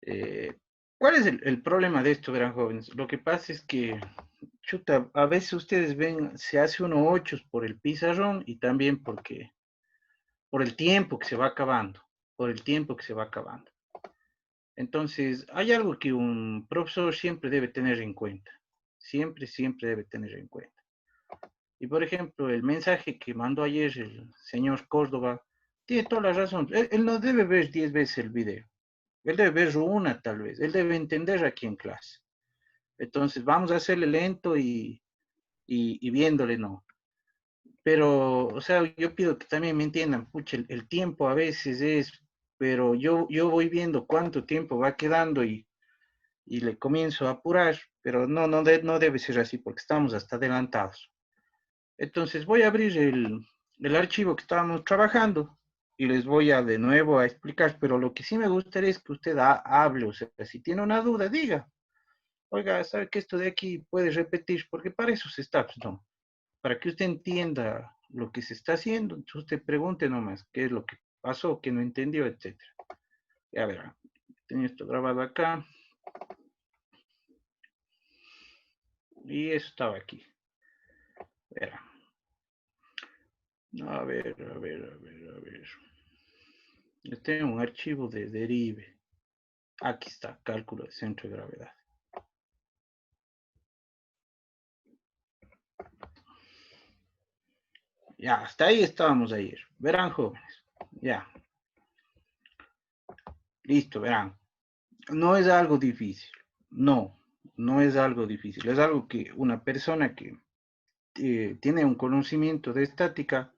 Eh, ¿Cuál es el problema de esto, verán, jóvenes? Lo que pasa es que, chuta, a veces ustedes ven, se hace uno ochos por el pizarrón y también por el tiempo que se va acabando, por el tiempo que se va acabando. Entonces, hay algo que un profesor siempre debe tener en cuenta, siempre debe tener en cuenta. Y por ejemplo, el mensaje que mandó ayer el señor Córdoba tiene toda la razón. Él no debe ver 10 veces el video. Él debe ver una tal vez. Él debe entender aquí en clase. Entonces, vamos a hacerle lento y viéndole, no. Pero, o sea, yo pido que también me entiendan, pucha, el tiempo a veces es, pero yo voy viendo cuánto tiempo va quedando y le comienzo a apurar, pero no debe ser así porque estamos hasta adelantados. Entonces voy a abrir el archivo que estábamos trabajando y les voy a de nuevo a explicar, pero lo que sí me gustaría es que usted hable, o sea, si tiene una duda, diga, oiga, ¿sabe que esto de aquí puede repetir? Porque para eso se está, pues, no, para que usted entienda lo que se está haciendo, entonces usted pregunte nomás qué es lo que pasó, qué no entendió, etcétera. Ya verá, tengo esto grabado acá y eso estaba aquí. Verá. A ver. Yo tengo un archivo de derive. Aquí está, cálculo de centro de gravedad. Ya, hasta ahí estábamos ayer. Verán, jóvenes. Ya, listo, verán. No es algo difícil. No, no es algo difícil. Es algo que una persona que tiene un conocimiento de estática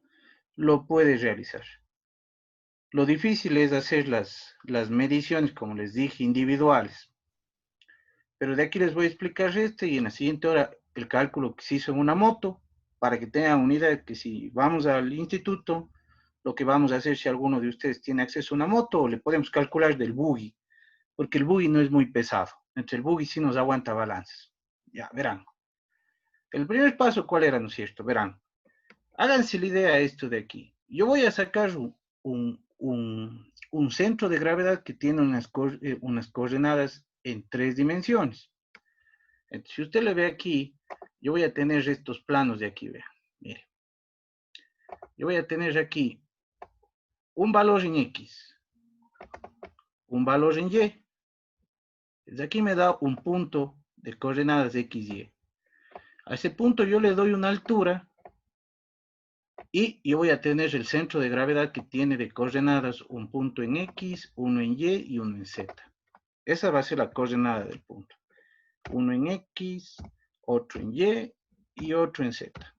lo puede realizar. Lo difícil es hacer las mediciones, como les dije, individuales. Pero de aquí les voy a explicar este y en la siguiente hora el cálculo que se hizo en una moto, para que tengan una idea de que si vamos al instituto, lo que vamos a hacer si alguno de ustedes tiene acceso a una moto, le podemos calcular del buggy, porque el buggy no es muy pesado. Entonces el buggy sí nos aguanta balances. Ya, verán. El primer paso, ¿cuál era, no es cierto? Verán. Háganse la idea de esto de aquí. Yo voy a sacar un centro de gravedad que tiene unas coordenadas en 3 dimensiones. Entonces, si usted le ve aquí, yo voy a tener estos planos de aquí, vean. Mire, yo voy a tener aquí un valor en X, un valor en Y. Desde aquí me da un punto de coordenadas X, Y. A ese punto yo le doy una altura y yo voy a tener el centro de gravedad que tiene de coordenadas un punto en X, uno en Y y uno en Z. Esa va a ser la coordenada del punto. Uno en X, otro en Y y otro en Z.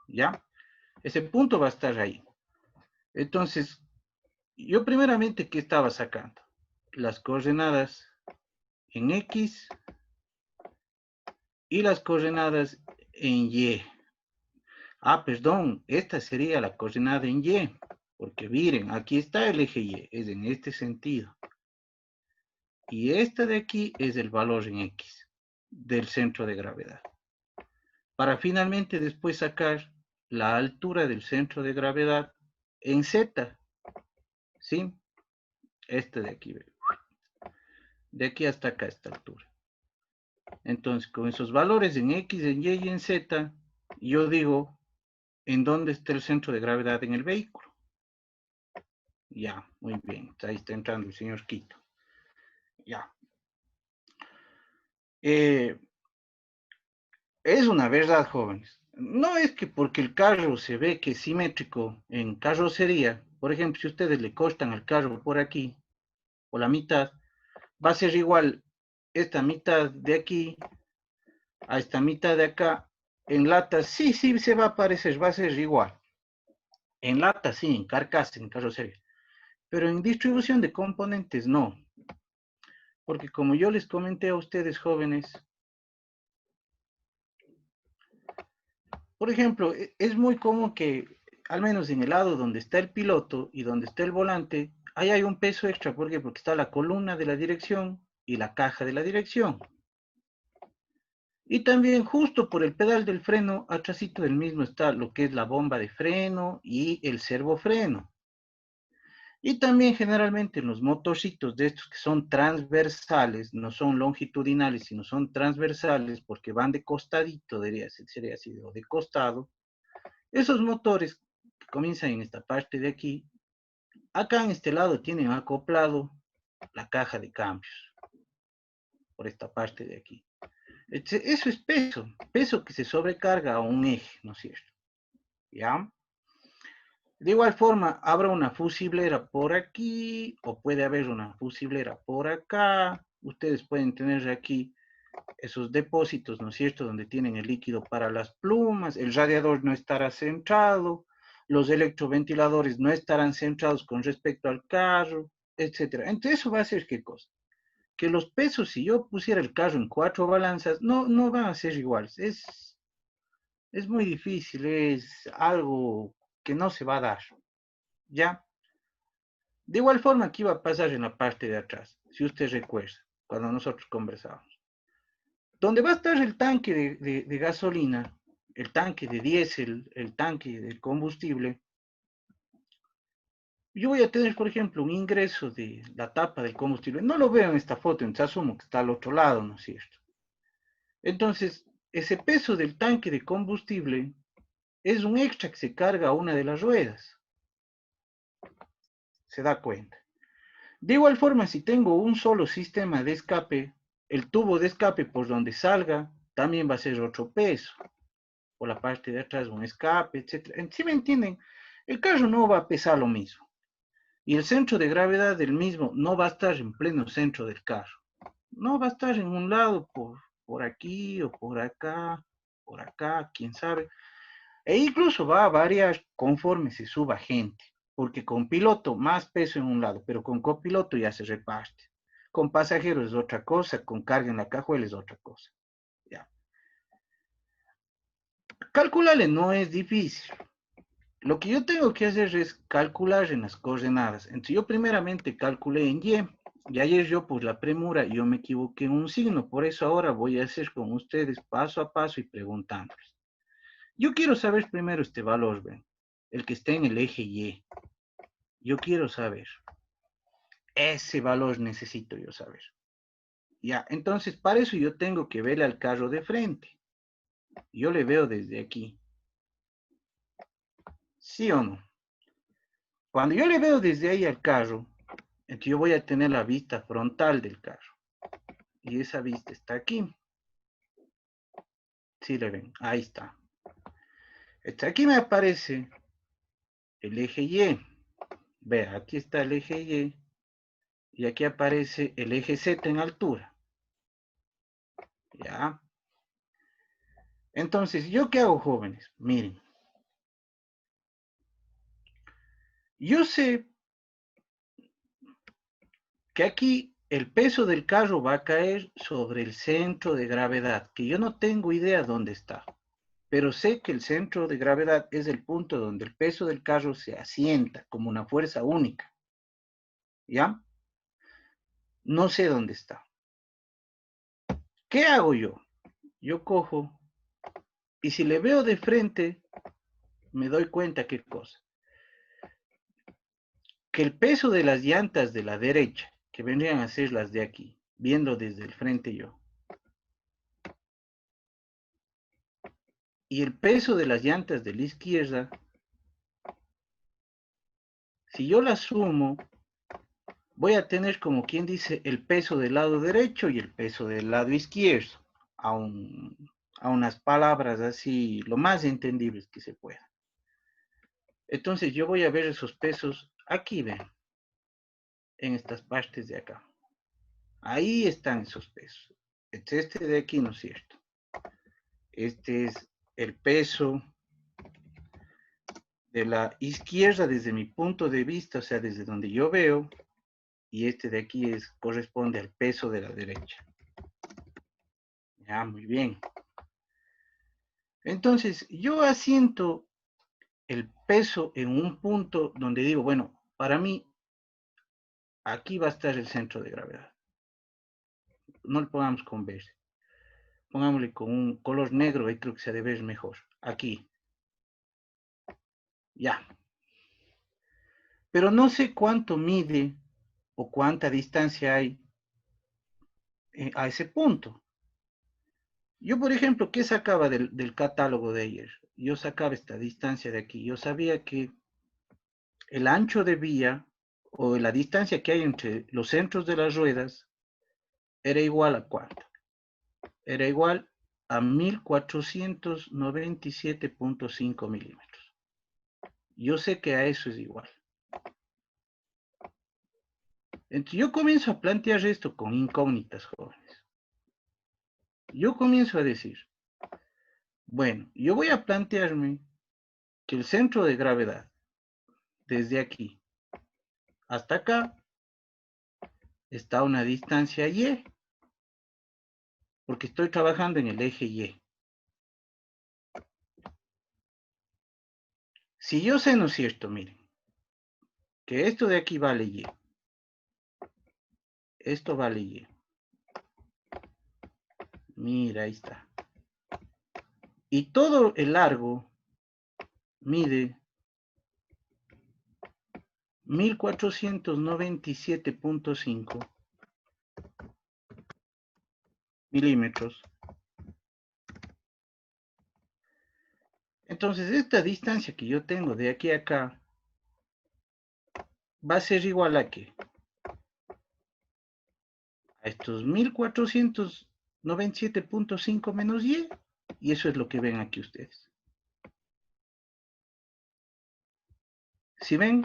¿Ya? Ese punto va a estar ahí. Entonces, yo primeramente, ¿qué estaba sacando? Las coordenadas en X y las coordenadas en Y. Ah, perdón, esta sería la coordenada en Y, porque miren, aquí está el eje Y, es en este sentido. Y esta de aquí es el valor en X del centro de gravedad. Para finalmente después sacar la altura del centro de gravedad en Z, ¿sí? Esta de aquí, de aquí hasta acá, esta altura. Entonces, con esos valores en X, en Y y en Z, yo digo en dónde está el centro de gravedad en el vehículo. Ya, muy bien. Ahí está entrando el señor Quito. Ya. Eh, es una verdad, jóvenes. No es que porque el carro se ve que es simétrico en carrocería, por ejemplo, si ustedes le cortan el carro por aquí, por la mitad, va a ser igual esta mitad de aquí a esta mitad de acá. En lata, sí se va a parecer, va a ser igual. En lata, sí, en carcasa, en carrocería. Pero en distribución de componentes, no. Porque como yo les comenté a ustedes, jóvenes, por ejemplo, es muy común que, al menos en el lado donde está el piloto y donde está el volante, ahí hay un peso extra. ¿Por qué? Porque está la columna de la dirección y la caja de la dirección. Y también justo por el pedal del freno, atrásito del mismo está lo que es la bomba de freno y el servofreno. Y también generalmente los motorcitos de estos que son transversales, no son longitudinales, sino son transversales porque van de costadito, sería así, o de costado. Esos motores que comienzan en esta parte de aquí, acá en este lado tienen acoplado la caja de cambios, por esta parte de aquí. Eso es peso, peso que se sobrecarga a un eje, ¿no es cierto? ¿Ya? De igual forma, habrá una fusiblera por aquí, o puede haber una fusiblera por acá. Ustedes pueden tener aquí esos depósitos, ¿no es cierto?, donde tienen el líquido para las plumas, el radiador no estará centrado, los electroventiladores no estarán centrados con respecto al carro, etcétera. Entonces, eso va a hacer qué cosa? Que los pesos, si yo pusiera el carro en 4 balanzas, no van a ser iguales. Es muy difícil, es algo que no se va a dar, ¿ya? De igual forma, ¿qué iba a pasar en la parte de atrás? Si usted recuerda, cuando nosotros conversábamos. Donde va a estar el tanque de gasolina, el tanque de diésel, el tanque de combustible, yo voy a tener, por ejemplo, un ingreso de la tapa del combustible. No lo veo en esta foto, entonces asumo que está al otro lado, ¿no es cierto? Entonces, ese peso del tanque de combustible es un extra que se carga a una de las ruedas. ¿Se da cuenta? De igual forma, si tengo un solo sistema de escape, el tubo de escape por donde salga también va a ser otro peso. Por la parte de atrás un escape, etc. ¿Sí me entienden? El carro no va a pesar lo mismo. Y el centro de gravedad del mismo no va a estar en pleno centro del carro. No va a estar en un lado por aquí o por acá, quién sabe. E incluso va a variar conforme se suba gente, porque con piloto más peso en un lado, pero con copiloto ya se reparte. Con pasajeros es otra cosa, con carga en la cajuela es otra cosa. Ya. Calcularle no es difícil. Lo que yo tengo que hacer es calcular en las coordenadas. Entonces yo primeramente calculé en Y, y ayer yo por la premura yo me equivoqué en un signo, por eso ahora voy a hacer con ustedes paso a paso y preguntándoles. Yo quiero saber primero este valor, ven, el que está en el eje Y. Yo quiero saber, ese valor necesito yo saber. Ya, entonces para eso yo tengo que verle al carro de frente. Yo le veo desde aquí. ¿Sí o no? Cuando yo le veo desde ahí al carro, entonces yo voy a tener la vista frontal del carro. Y esa vista está aquí. Sí le ven, ahí está. Aquí me aparece el eje Y. Vea, aquí está el eje Y. Y aquí aparece el eje Z en altura. ¿Ya? Entonces, ¿yo qué hago, jóvenes? Miren. Yo sé que aquí el peso del carro va a caer sobre el centro de gravedad, que yo no tengo idea dónde está, pero sé que el centro de gravedad es el punto donde el peso del carro se asienta como una fuerza única, ¿ya? No sé dónde está. ¿Qué hago yo? Yo cojo y si le veo de frente, me doy cuenta qué cosa. Que el peso de las llantas de la derecha, que vendrían a ser las de aquí, viendo desde el frente yo, y el peso de las llantas de la izquierda, si yo las sumo, voy a tener como quien dice el peso del lado derecho y el peso del lado izquierdo, a, un, a unas palabras así, lo más entendibles que se pueda. Entonces yo voy a ver esos pesos aquí, ven, en estas partes de acá. Ahí están esos pesos. Este de aquí, ¿no es cierto? Este es el peso de la izquierda desde mi punto de vista, o sea, desde donde yo veo, y este de aquí corresponde al peso de la derecha. Ya, muy bien. Entonces, yo asiento el peso en un punto donde digo, bueno, para mí, aquí va a estar el centro de gravedad. No le pongamos con verde. Pongámosle con un color negro, ahí creo que se ha de ver mejor. Aquí. Ya. pero no sé cuánto mide o cuánta distancia hay a ese punto. Yo, por ejemplo, ¿qué sacaba del catálogo de ayer? Yo sacaba esta distancia de aquí. Yo sabía que el ancho de vía o la distancia que hay entre los centros de las ruedas era igual a cuánto. Era igual a 1497.5 milímetros. Yo sé que a eso es igual. Entonces yo comienzo a plantear esto con incógnitas, jóvenes. Yo comienzo a decir, bueno, yo voy a plantearme que el centro de gravedad, desde aquí hasta acá, está a una distancia y, porque estoy trabajando en el eje y. Si yo sé, ¿no es cierto? Miren, que esto de aquí vale y, esto vale y. Mira, ahí está. Y todo el largo mide 1497.5 milímetros. Entonces, esta distancia que yo tengo de aquí a acá va a ser igual a ¿qué? A estos 1497.5 menos y. Y eso es lo que ven aquí ustedes. ¿Sí ven?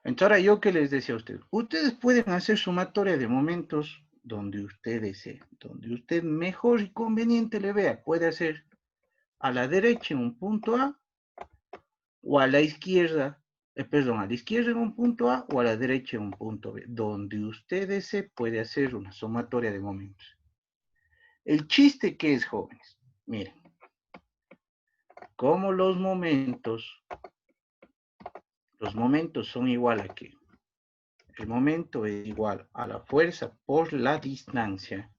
Entonces, ahora yo que les decía a ustedes, ustedes pueden hacer sumatoria de momentos donde usted desee, donde usted mejor y conveniente le vea. Puede hacer a la derecha en un punto A o a la izquierda, perdón, a la izquierda en un punto A o a la derecha en un punto B. Donde usted desee puede hacer una sumatoria de momentos. El chiste que es, jóvenes, miren, como los momentos son igual a ¿qué? El momento es igual a la fuerza por la distancia.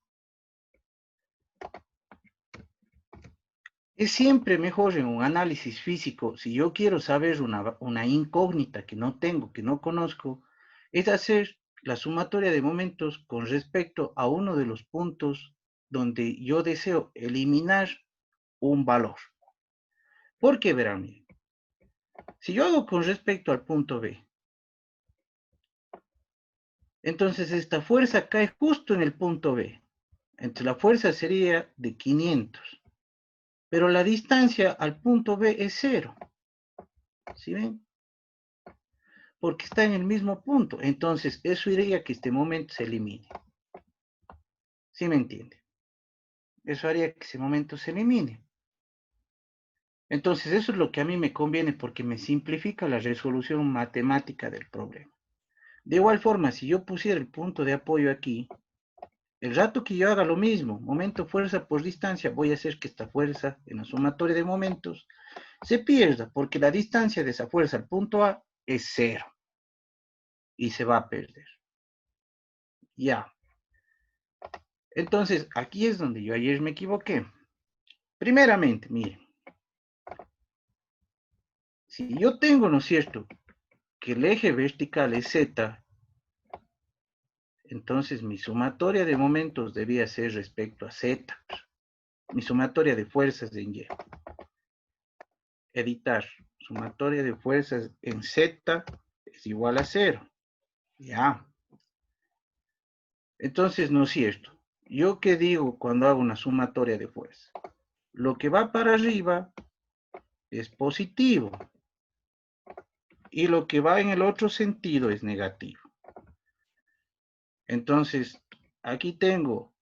Es siempre mejor en un análisis físico, si yo quiero saber una incógnita que no tengo, que no conozco, es hacer la sumatoria de momentos con respecto a uno de los puntos donde yo deseo eliminar un valor. Porque verán, miren, si yo hago con respecto al punto B, entonces esta fuerza cae justo en el punto B. Entonces la fuerza sería de 500, pero la distancia al punto B es 0. ¿Sí ven? Porque está en el mismo punto. Entonces, eso haría que este momento se elimine. ¿Sí me entiende? Eso haría que ese momento se elimine. Entonces, eso es lo que a mí me conviene porque me simplifica la resolución matemática del problema. De igual forma, si yo pusiera el punto de apoyo aquí, el rato que yo haga lo mismo, momento, fuerza por distancia, voy a hacer que esta fuerza en la sumatoria de momentos se pierda, porque la distancia de esa fuerza al punto A es 0 y se va a perder. Ya. Entonces, aquí es donde yo ayer me equivoqué. Primeramente, miren, si yo tengo, ¿no es cierto?, que el eje vertical es Z, entonces mi sumatoria de momentos debía ser respecto a Z. Mi sumatoria de fuerzas en Y. Editar. Sumatoria de fuerzas en Z es igual a 0. Ya. Entonces, ¿no es cierto? ¿Yo qué digo cuando hago una sumatoria de fuerza? Lo que va para arriba es positivo y lo que va en el otro sentido es negativo. Entonces, aquí tengo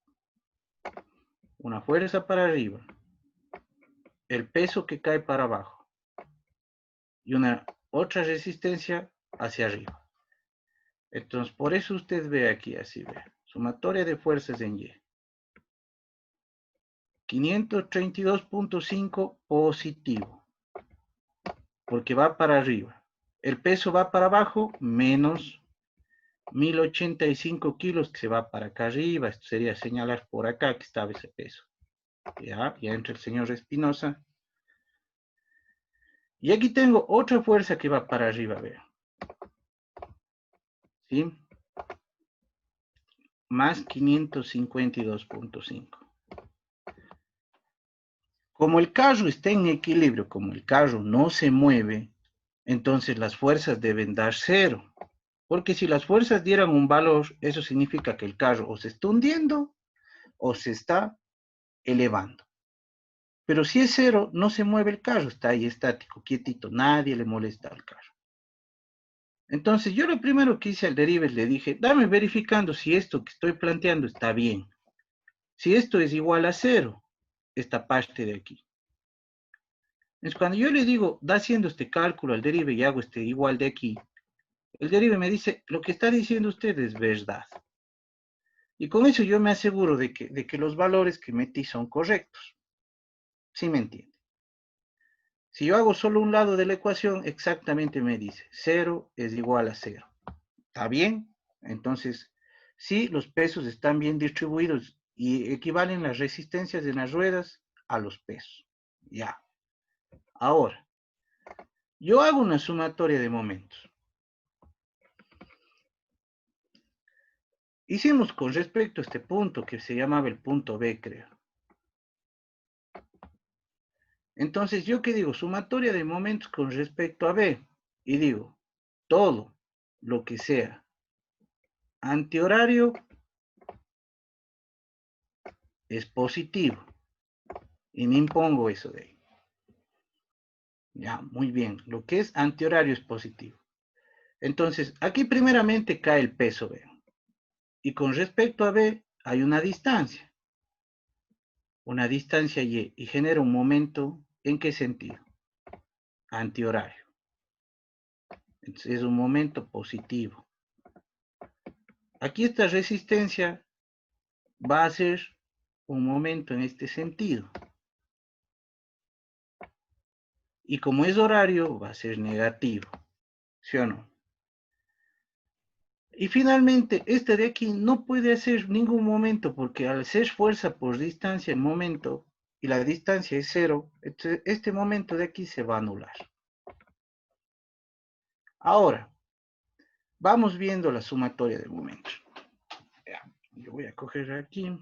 una fuerza para arriba, el peso que cae para abajo y una otra resistencia hacia arriba. Entonces, por eso usted ve aquí, así ve, sumatoria de fuerzas en Y. 532.5 positivo, porque va para arriba. El peso va para abajo, menos 1085 kilos que se va para acá arriba. Esto sería señalar por acá que estaba ese peso. Ya entra el señor Espinosa. Y aquí tengo otra fuerza que va para arriba, vean. ¿Sí? Más 552.5. Como el carro está en equilibrio, como el carro no se mueve, entonces las fuerzas deben dar cero. Porque si las fuerzas dieran un valor, eso significa que el carro o se está hundiendo o se está elevando. Pero si es cero, no se mueve el carro, está ahí estático, quietito, nadie le molesta al carro. Entonces yo lo primero que hice al derive le dije, dame verificando si esto que estoy planteando está bien. Si esto es igual a cero, esta parte de aquí. Entonces cuando yo le digo, da haciendo este cálculo al derive y hago este igual de aquí, el derive me dice, lo que está diciendo usted es verdad. Y con eso yo me aseguro de que los valores que metí son correctos. ¿Sí me entiende? Si yo hago solo un lado de la ecuación, exactamente me dice, cero es igual a cero. ¿Está bien? Entonces, sí, los pesos están bien distribuidos y equivalen las resistencias de las ruedas a los pesos. Ya. Ahora, yo hago una sumatoria de momentos. Hicimos con respecto a este punto que se llamaba el punto B, creo. Entonces, ¿yo qué digo? Sumatoria de momentos con respecto a B. Y digo, todo lo que sea antihorario es positivo. Y me impongo eso de ahí. Ya, muy bien. Lo que es antihorario es positivo. Entonces, aquí primeramente cae el peso, vean. Y con respecto a B, hay una distancia. Una distancia Y. Y genera un momento, ¿en qué sentido? Antihorario. Entonces, es un momento positivo. Aquí esta resistencia va a ser un momento en este sentido. Y como es horario, va a ser negativo. ¿Sí o no? Y finalmente, este de aquí no puede hacer ningún momento porque al ser fuerza por distancia el momento y la distancia es cero, este momento de aquí se va a anular. Ahora, vamos viendo la sumatoria de momentos. Yo voy a coger aquí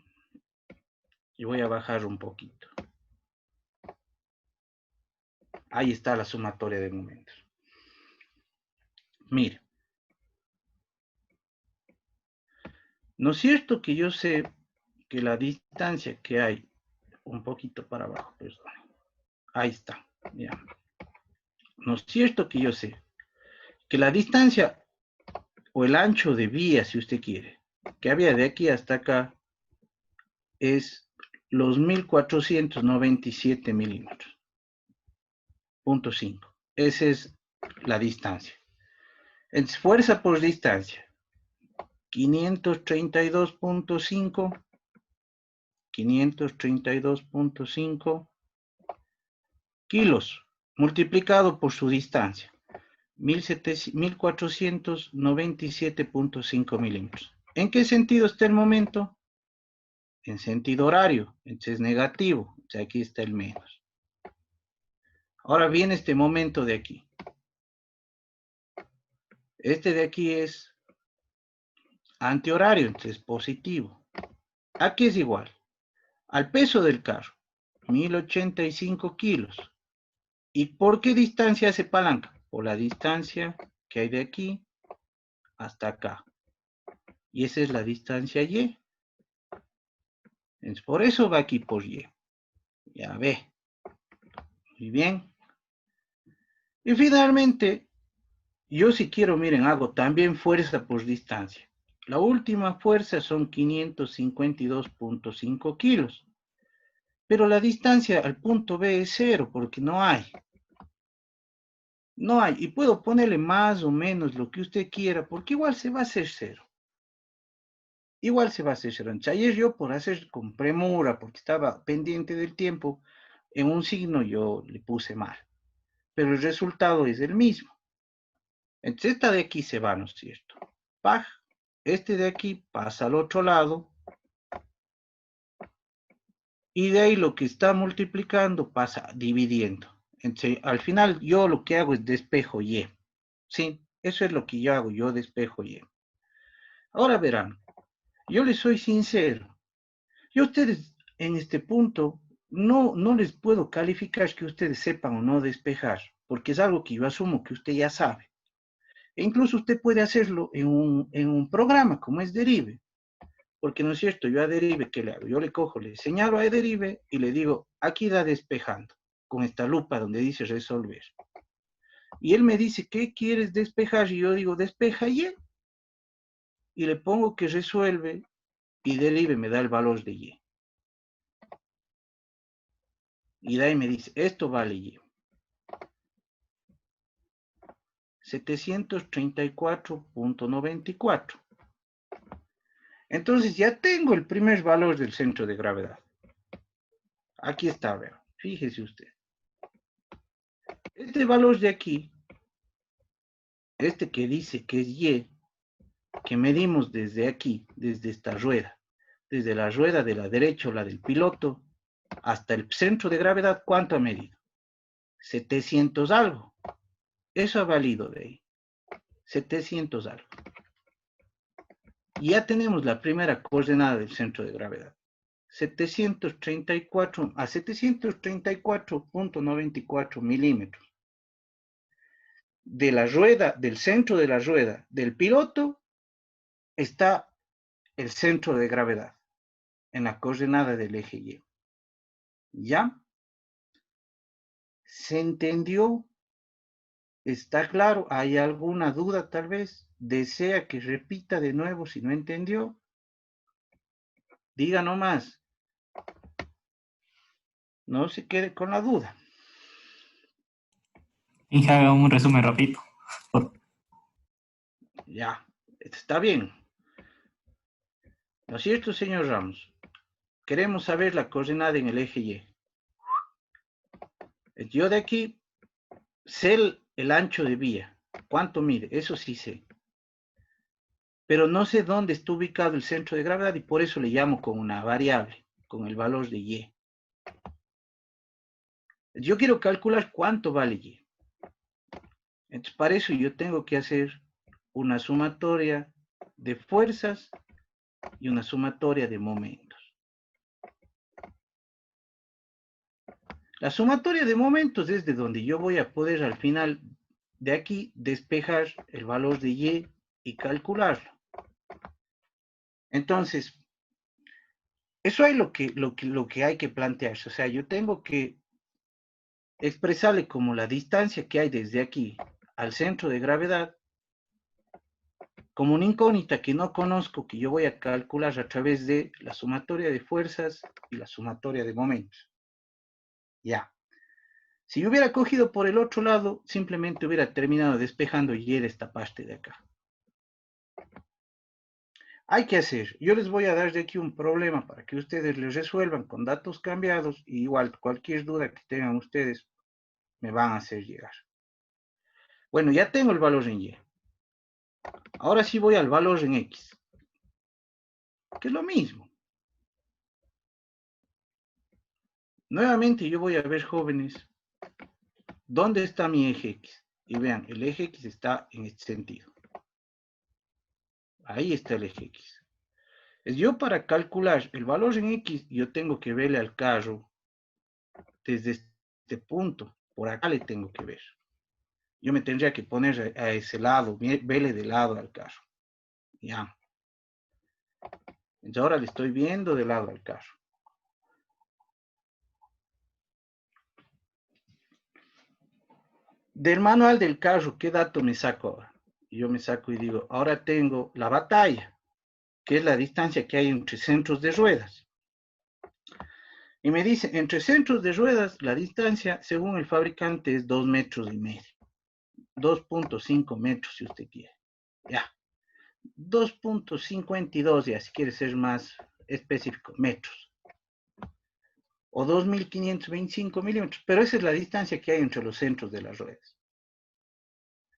y voy a bajar un poquito. Ahí está la sumatoria de momentos. Mire, ¿no es cierto que yo sé que la distancia que hay, un poquito para abajo, perdón, ahí está, ya. ¿No es cierto que yo sé que la distancia o el ancho de vía, si usted quiere, que había de aquí hasta acá es los 1497 milímetros, punto 5. Esa es la distancia. Es fuerza por distancia, 532.5, 532.5 kilos multiplicado por su distancia, 1497.5 milímetros. ¿En qué sentido está el momento? En sentido horario, entonces es negativo, o sea, aquí está el menos. Ahora viene este momento de aquí. Este de aquí es antihorario, entonces positivo. Aquí es igual al peso del carro, 1085 kilos. ¿Y por qué distancia hace palanca? Por la distancia que hay de aquí hasta acá. Y esa es la distancia Y. Entonces, por eso va aquí por Y. Ya ve. Muy bien. Y finalmente, yo si quiero, miren, hago también fuerza por distancia. La última fuerza son 552.5 kilos. Pero la distancia al punto B es cero porque no hay. No hay. Y puedo ponerle más o menos lo que usted quiera porque igual se va a hacer cero. Igual se va a hacer cero. Ayer yo por hacer con premura, porque estaba pendiente del tiempo, en un signo yo le puse mal. Pero el resultado es el mismo. Entonces esta de aquí se va, ¿no es cierto? ¡Paj! Este de aquí pasa al otro lado. Y de ahí lo que está multiplicando pasa dividiendo. Entonces, al final yo lo que hago es despejo Y. Sí, eso es lo que yo hago, yo despejo Y. Ahora verán, yo les soy sincero. Yo a ustedes en este punto no les puedo calificar que ustedes sepan o no despejar, porque es algo que yo asumo que usted ya sabe. E incluso usted puede hacerlo en un programa como es Derive, porque no es cierto, yo a Derive, ¿qué le hago? Yo le cojo, le señalo a Derive y le digo, aquí da despejando, con esta lupa donde dice resolver. Y él me dice, ¿qué quieres despejar? Y yo digo, despeja y le pongo que resuelve y Derive me da el valor de Y. Y de ahí me dice, esto vale Y. 734.94. Entonces ya tengo el primer valor del centro de gravedad. Aquí está, vean. Fíjese usted. Este valor de aquí, este que dice que es Y, que medimos desde aquí, desde esta rueda, desde la rueda de la derecha o la del piloto, hasta el centro de gravedad, ¿cuánto ha medido? 700 algo. Eso ha valido de ahí. 700 algo. Y ya tenemos la primera coordenada del centro de gravedad. 734 a 734.94 milímetros. De la rueda, del centro de la rueda del piloto, está el centro de gravedad en la coordenada del eje Y. ¿Ya? ¿Se entendió? ¿Está claro? ¿Hay alguna duda tal vez? ¿Desea que repita de nuevo si no entendió? Diga nomás. No se quede con la duda. Y haga un resumen rápido. Ya, está bien. ¿No es cierto, señor Ramos? Queremos saber la coordenada en el eje Y. Yo de aquí sé el ancho de vía. ¿Cuánto mide? Eso sí sé. Pero no sé dónde está ubicado el centro de gravedad y por eso le llamo con una variable, con el valor de Y. Yo quiero calcular cuánto vale Y. Entonces, para eso yo tengo que hacer una sumatoria de fuerzas y una sumatoria de momentos. La sumatoria de momentos es de donde yo voy a poder al final de aquí despejar el valor de Y calcularlo. Entonces, eso es lo que hay que plantearse. O sea, yo tengo que expresarle como la distancia que hay desde aquí al centro de gravedad como una incógnita que no conozco, que yo voy a calcular a través de la sumatoria de fuerzas y la sumatoria de momentos. Ya. Si yo hubiera cogido por el otro lado, simplemente hubiera terminado despejando Y de esta parte de acá. Hay que hacer, yo les voy a dar de aquí un problema para que ustedes les resuelvan con datos cambiados y igual cualquier duda que tengan ustedes me van a hacer llegar. Bueno, ya tengo el valor en Y. Ahora sí voy al valor en X, que es lo mismo. Nuevamente yo voy a ver, jóvenes, ¿dónde está mi eje X? Y vean, el eje X está en este sentido. Ahí está el eje X. Yo para calcular el valor en X, yo tengo que verle al carro desde este punto. Por acá le tengo que ver. Yo me tendría que poner a ese lado, verle de lado al carro. Ya. Entonces ahora le estoy viendo de lado al carro. Del manual del carro, ¿qué dato me saco ahora? Yo me saco y digo, ahora tengo la batalla, que es la distancia que hay entre centros de ruedas. Y me dice, entre centros de ruedas, la distancia, según el fabricante, es 2,5 metros. 2,5 metros, si usted quiere. Ya. 2,52, ya, si quiere ser más específico, metros. O 2.525 milímetros. Pero esa es la distancia que hay entre los centros de las ruedas.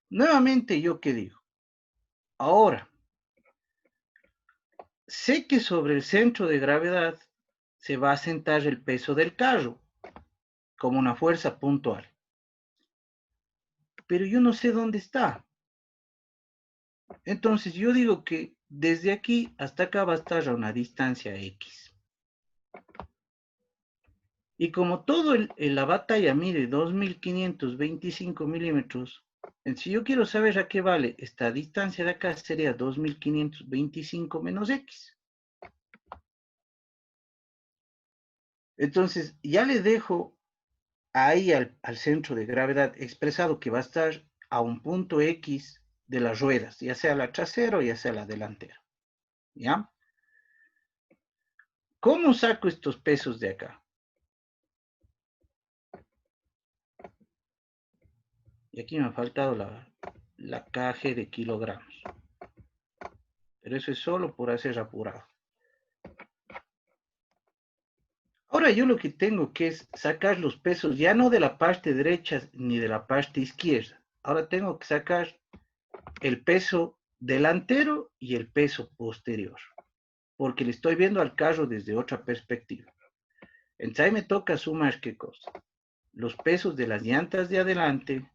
Nuevamente, ¿yo qué digo? Ahora, sé que sobre el centro de gravedad se va a asentar el peso del carro como una fuerza puntual. pero yo no sé dónde está. Entonces yo digo que desde aquí hasta acá va a estar a una distancia X. Y como la batalla mide 2525 milímetros, si yo quiero saber a qué vale esta distancia de acá, sería 2525 menos X. Entonces ya le dejo ahí al centro de gravedad expresado que va a estar a un punto X de las ruedas, ya sea la trasera o ya sea la delantera. ¿Ya? ¿Cómo saco estos pesos de acá? Y aquí me ha faltado la KG de kilogramos. Pero eso es solo por hacer apurado. Ahora yo lo que tengo que es sacar los pesos ya no de la parte derecha ni de la parte izquierda. Ahora tengo que sacar el peso delantero y el peso posterior. Porque le estoy viendo al carro desde otra perspectiva. Entonces ahí me toca sumar qué cosa. Los pesos de las llantas de adelante,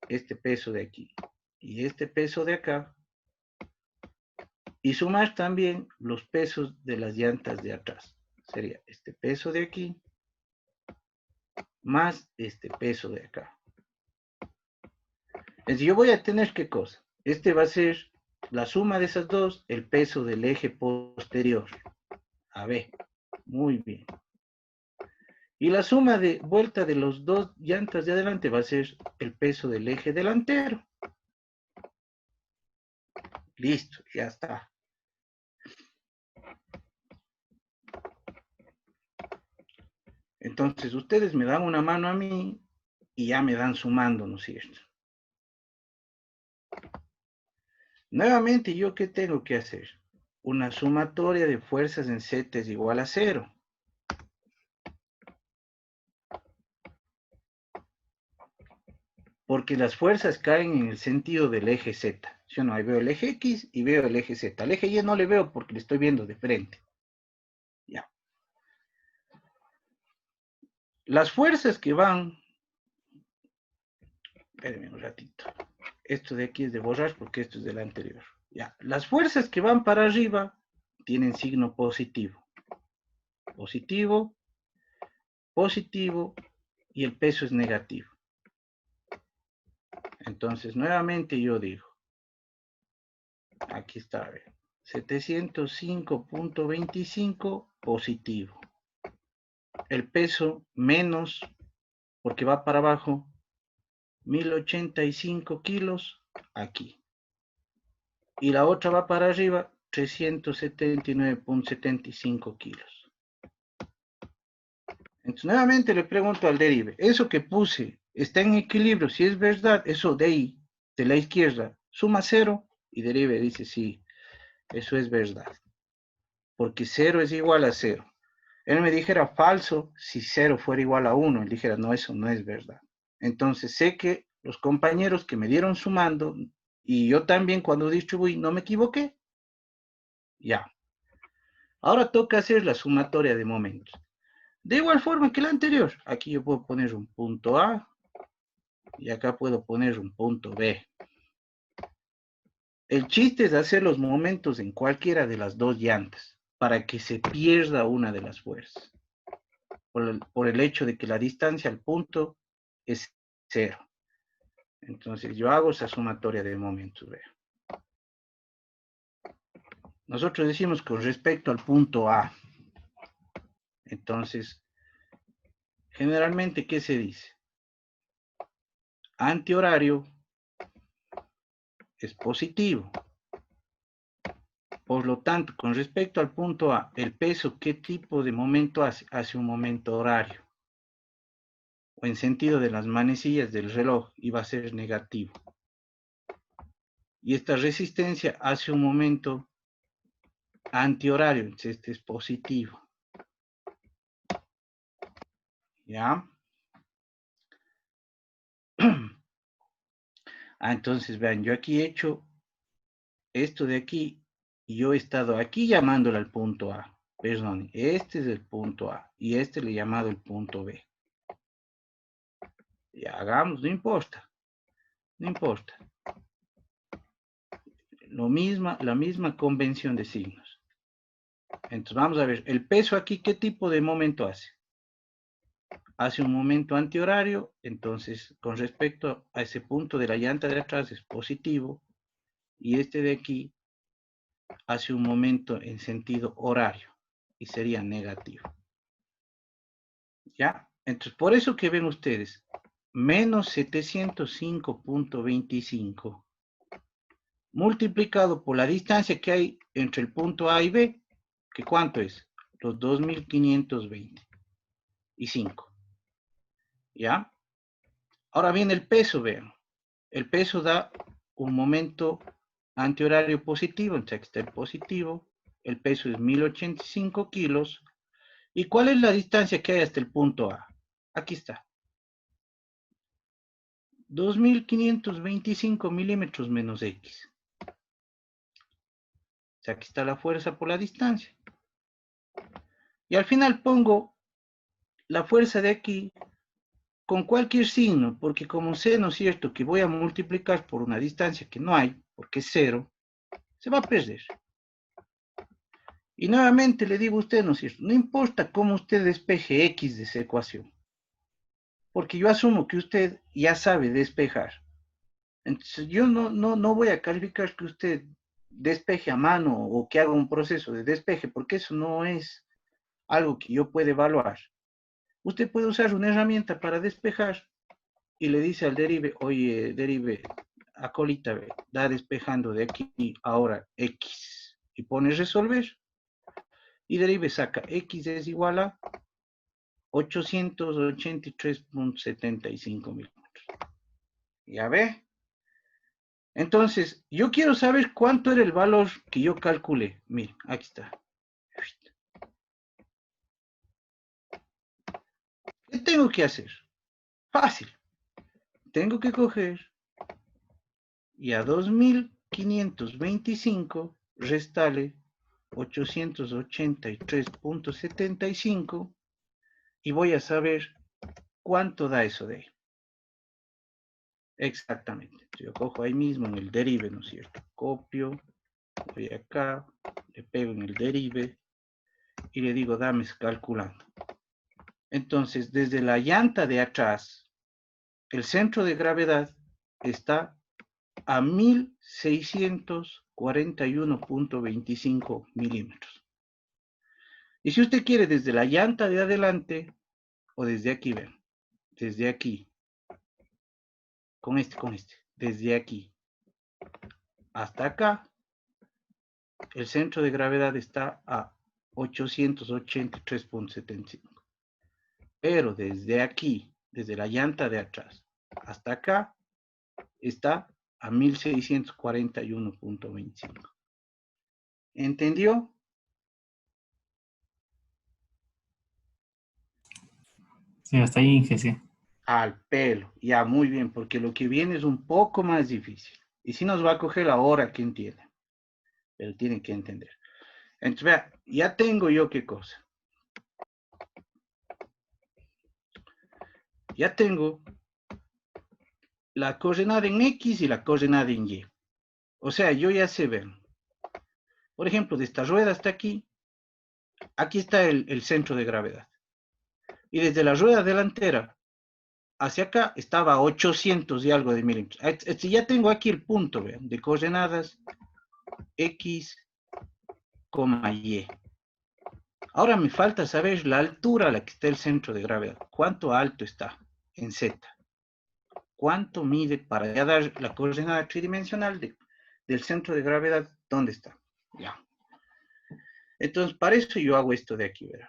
este peso de aquí y este peso de acá, y sumar también los pesos de las llantas de atrás. Sería este peso de aquí más este peso de acá. Entonces yo voy a tener qué cosa. Este va a ser la suma de esas dos, el peso del eje posterior. A ver, muy bien. Y la suma de vuelta de los dos llantas de adelante va a ser el peso del eje delantero. Listo, ya está. Entonces ustedes me dan una mano a mí y ya me dan sumando, ¿no es cierto? Nuevamente, ¿yo qué tengo que hacer? Una sumatoria de fuerzas en Z es igual a 0. Porque las fuerzas caen en el sentido del eje Z. Yo no, ahí veo el eje X y veo el eje Z. Al eje Y no le veo porque le estoy viendo de frente. Ya. Las fuerzas que van... Espérenme un ratito. Esto de aquí es de borrar porque esto es del anterior. Ya. Las fuerzas que van para arriba tienen signo positivo. Positivo, positivo y el peso es negativo. Entonces, nuevamente yo digo, aquí está, a ver, 705.25 positivo. El peso menos, porque va para abajo, 1085 kilos aquí. Y la otra va para arriba, 379.75 kilos. Entonces, nuevamente le pregunto al derive, eso que puse está en equilibrio, si es verdad, eso de ahí, de la izquierda, suma 0 y derive dice sí, eso es verdad. Porque 0 es igual a 0. Él me dijera falso si 0 fuera igual a 1. Él dijera, no, eso no es verdad. Entonces sé que los compañeros que me dieron sumando, y yo también cuando distribuí, no me equivoqué. Ya. Ahora toca hacer la sumatoria de momentos. De igual forma que la anterior. Aquí yo puedo poner un punto A, y acá puedo poner un punto B. El chiste es hacer los momentos en cualquiera de las dos llantas, para que se pierda una de las fuerzas. Por el hecho de que la distancia al punto es 0. Entonces yo hago esa sumatoria de momentos. Vea. Nosotros decimos con respecto al punto A. Entonces, generalmente, ¿qué se dice? Antihorario es positivo. Por lo tanto, con respecto al punto A, el peso, ¿qué tipo de momento hace? Hace un momento horario. O en sentido de las manecillas del reloj, iba a ser negativo. Y esta resistencia hace un momento antihorario, entonces este es positivo. ¿Ya? Entonces vean, yo aquí he hecho esto de aquí y yo he estado aquí llamándole al punto A. Perdón, este es el punto A y este le he llamado el punto B. Ya hagamos, no importa. no importa. La misma convención de signos. Entonces vamos a ver, el peso aquí, ¿qué tipo de momento hace? Hace un momento antihorario, entonces con respecto a ese punto de la llanta de atrás es positivo, y este de aquí hace un momento en sentido horario, y sería negativo. ¿Ya? Entonces, por eso que ven ustedes, menos 705.25 multiplicado por la distancia que hay entre el punto A y B, que ¿cuánto es? Los 2525. ¿Ya? Ahora viene el peso, vean. El peso da un momento antihorario positivo, entonces aquí está el positivo. El peso es 1085 kilos. ¿Y cuál es la distancia que hay hasta el punto A? Aquí está. 2525 milímetros menos X. O sea, aquí está la fuerza por la distancia. Y al final pongo la fuerza de aquí con cualquier signo, porque como sé, ¿no es cierto?, que voy a multiplicar por una distancia que no hay, porque es cero, se va a perder. Y nuevamente le digo a usted, ¿no es cierto?, no importa cómo usted despeje X de esa ecuación, porque yo asumo que usted ya sabe despejar. Entonces yo no voy a calificar que usted despeje a mano o que haga un proceso de despeje, porque eso no es algo que yo pueda evaluar. Usted puede usar una herramienta para despejar y le dice al derive, oye, derive, acolita, da despejando de aquí ahora X. Y pone resolver. Y derive saca X es igual a 883.75 milímetros. ¿Ya ve? Entonces, yo quiero saber cuánto era el valor que yo calculé. Miren, aquí está. ¿Qué tengo que hacer? Fácil. Tengo que coger y a 2525 restale 883.75 y voy a saber cuánto da eso de ahí. Exactamente. Yo cojo ahí mismo en el derive, ¿no es cierto? Copio, voy acá, le pego en el derive y le digo, dame calculando. Entonces, desde la llanta de atrás, el centro de gravedad está a 1641.25 milímetros. Y si usted quiere desde la llanta de adelante, o desde aquí, ven, desde aquí, con este, desde aquí hasta acá, el centro de gravedad está a 883.75. Pero desde aquí, desde la llanta de atrás hasta acá, está a 1641.25. ¿Entendió? Sí, hasta ahí, que sí. Al pelo, ya muy bien, porque lo que viene es un poco más difícil. Y si nos va a coger la hora que entiende, pero tiene que entender. Entonces, vea, ya tengo yo qué cosa. Ya tengo la coordenada en X y la coordenada en Y. O sea, yo ya sé ver. Por ejemplo, de esta rueda hasta aquí, aquí está el centro de gravedad. Y desde la rueda delantera hacia acá estaba a 800 y algo de milímetros. Ya tengo aquí el punto, vean, de coordenadas X, Y. Ahora me falta saber la altura a la que está el centro de gravedad. ¿Cuánto alto está en Z? ¿Cuánto mide para ya dar la coordenada tridimensional del centro de gravedad? ¿Dónde está? Ya. Entonces, para eso yo hago esto de aquí, ¿verdad?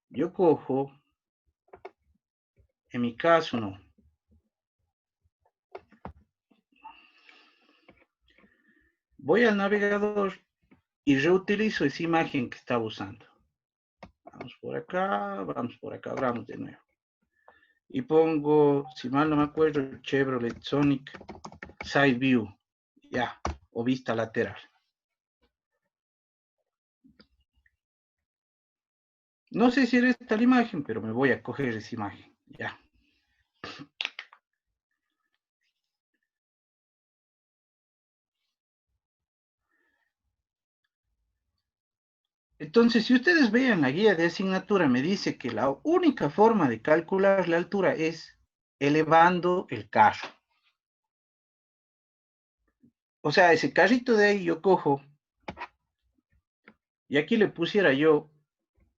Yo cojo, en mi caso no. Voy al navegador y reutilizo esa imagen que estaba usando. Vamos por acá, vamos de nuevo. Y pongo, si mal no me acuerdo, Chevrolet Sonic Side View, ya, o vista lateral. No sé si era esta la imagen, pero me voy a coger esa imagen, ya. Entonces, si ustedes vean la guía de asignatura, me dice que la única forma de calcular la altura es elevando el carro. O sea, ese carrito de ahí yo cojo y aquí le pusiera yo,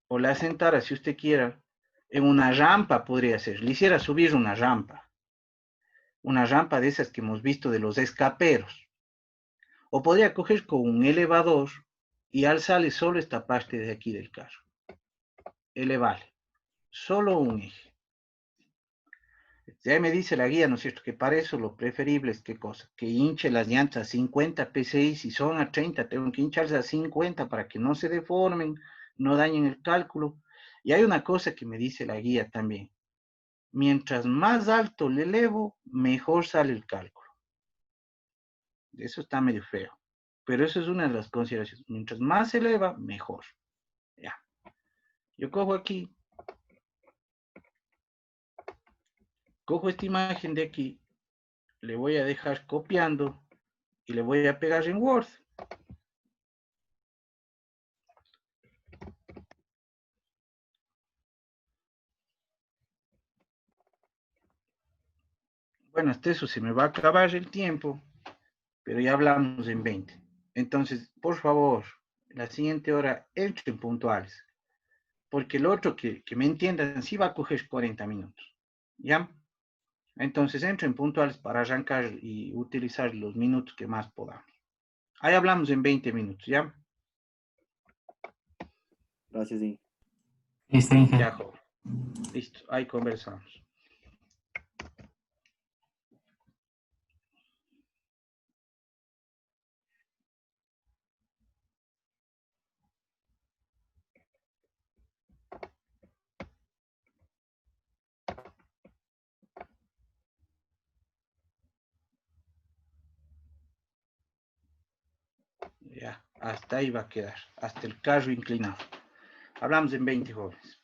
o la sentara si usted quiera, en una rampa podría ser, le hiciera subir una rampa de esas que hemos visto de los escaperos. O podría coger con un elevador y alzarle solo esta parte de aquí del carro. Elevarle, solo un eje. Ya me dice la guía, ¿no es cierto?, que para eso lo preferible es qué cosa, que hinche las llantas a 50 PSI, si son a 30, tengo que hincharse a 50 para que no se deformen, no dañen el cálculo. Y hay una cosa que me dice la guía también, mientras más alto le elevo, mejor sale el cálculo. Eso está medio feo, pero eso es una de las consideraciones, mientras más se eleva, mejor. Ya, yo cojo aquí, cojo esta imagen de aquí, le voy a dejar copiando y le voy a pegar en Word. Bueno, hasta eso se me va a acabar el tiempo, pero ya hablamos en 20. Entonces, por favor, la siguiente hora entren puntuales, porque el otro que me entiendan sí va a coger 40 minutos. ¿Ya? Entonces, entren puntuales para arrancar y utilizar los minutos que más podamos. Ahí hablamos en 20 minutos, ¿ya? Gracias, sí. Listo, Inge. Ya, joven. Listo, ahí conversamos. Ya, hasta ahí va a quedar, hasta el carro inclinado. Hablamos en 20, jóvenes.